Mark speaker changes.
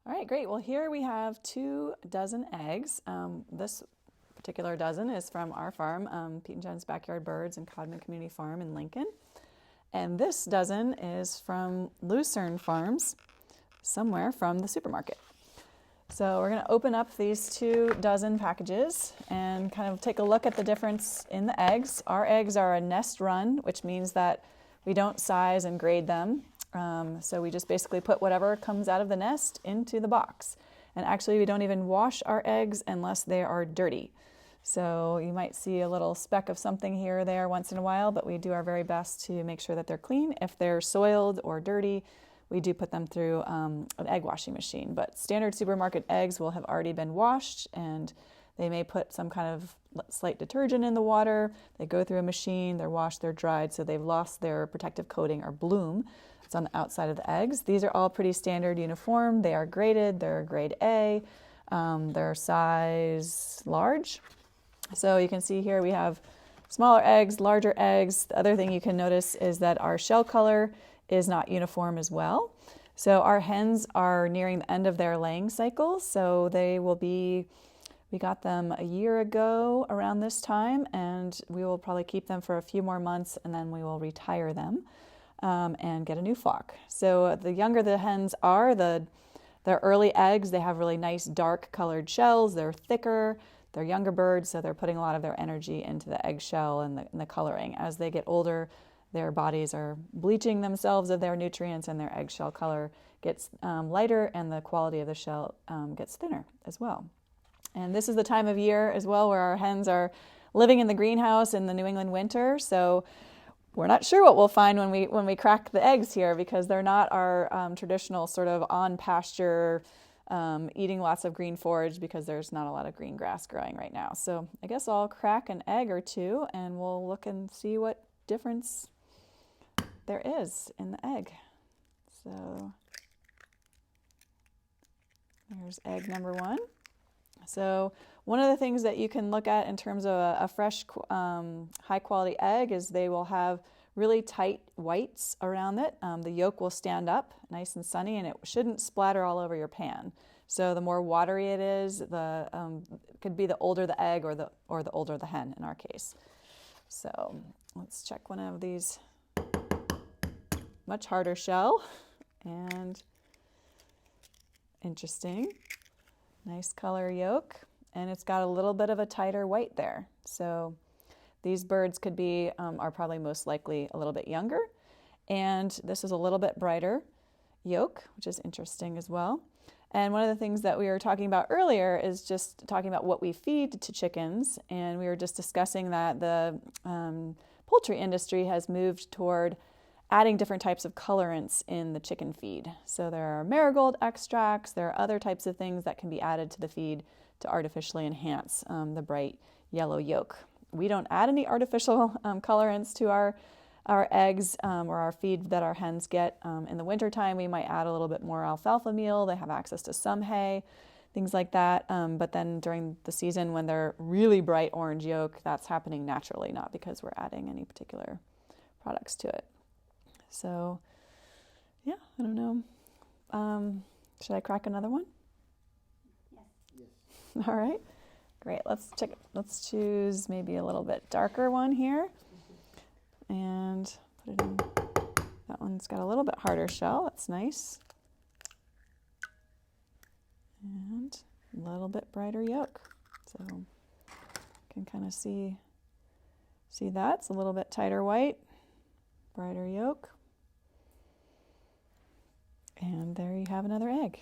Speaker 1: All right, great. Well, here we have 2 dozen eggs. This particular dozen is from our farm, Pete and Jen's Backyard Birds and Codman Community Farm in Lincoln. And this dozen is from Lucerne Farms, somewhere from the supermarket. So we're going to open up these 2 dozen packages and kind of take a look at the difference in the eggs. Our eggs are a nest run, which means that we don't size and grade them. So we just basically put whatever comes out of the nest into the box. And actually, we don't even wash our eggs unless they are dirty. So you might see a little speck of something here or there once in a while, but we do our very best to make sure that they're clean. If they're soiled or dirty, we do put them through an egg washing machine. But standard supermarket eggs will have already been washed, and they may put some kind of slight detergent in the water. They go through a machine, they're washed, they're dried, so they've lost their protective coating or bloom. It's on the outside of the eggs. These are all pretty standard uniform. They are graded. They're grade A. They're size large. So you can see here we have smaller eggs, larger eggs. The other thing you can notice is that our shell color is not uniform as well. So our hens are nearing the end of their laying cycle. So they will be, we got them a year ago around this time, and we will probably keep them for a few more months, and then we will retire them. And get a new flock. So the younger the hens are, their early eggs, they have really nice dark colored shells. They're thicker. They're younger birds, so they're putting a lot of their energy into the eggshell and the coloring. As they get older, their bodies are bleaching themselves of their nutrients, and their eggshell color gets lighter, and the quality of the shell gets thinner as well. And this is the time of year as well where our hens are living in the greenhouse in the New England winter. So we're not sure what we'll find when we crack the eggs here, because they're not our traditional sort of on pasture eating lots of green forage, because there's not a lot of green grass growing right now. So I guess I'll crack an egg or two and we'll look and see what difference there is in the egg. So there's egg number 1. So one of the things that you can look at in terms of a fresh, high quality egg is they will have really tight whites around it. The yolk will stand up nice and sunny, and it shouldn't splatter all over your pan. So the more watery it is, the could be the older the egg or the older the hen in our case. So let's check one of these. Much harder shell, and interesting. Nice color yolk, and it's got a little bit of a tighter white there. So these birds could be, are probably most likely a little bit younger. And this is a little bit brighter yolk, which is interesting as well. And one of the things that we were talking about earlier is just talking about what we feed to chickens. And we were just discussing that the poultry industry has moved toward adding different types of colorants in the chicken feed. So there are marigold extracts, there are other types of things that can be added to the feed to artificially enhance the bright yellow yolk. We don't add any artificial colorants to our eggs or our feed that our hens get. In the wintertime, we might add a little bit more alfalfa meal. They have access to some hay, things like that. But then during the season when they're really bright orange yolk, that's happening naturally, not because we're adding any particular products to it. So, yeah, I don't know. Should I crack another one? Yes. All right, great. Let's check. Let's choose maybe a little bit darker one here, and put it in. That one's got a little bit harder shell. That's nice, and a little bit brighter yolk. So you can kind of see that it's a little bit tighter white, brighter yolk. And there you have another egg.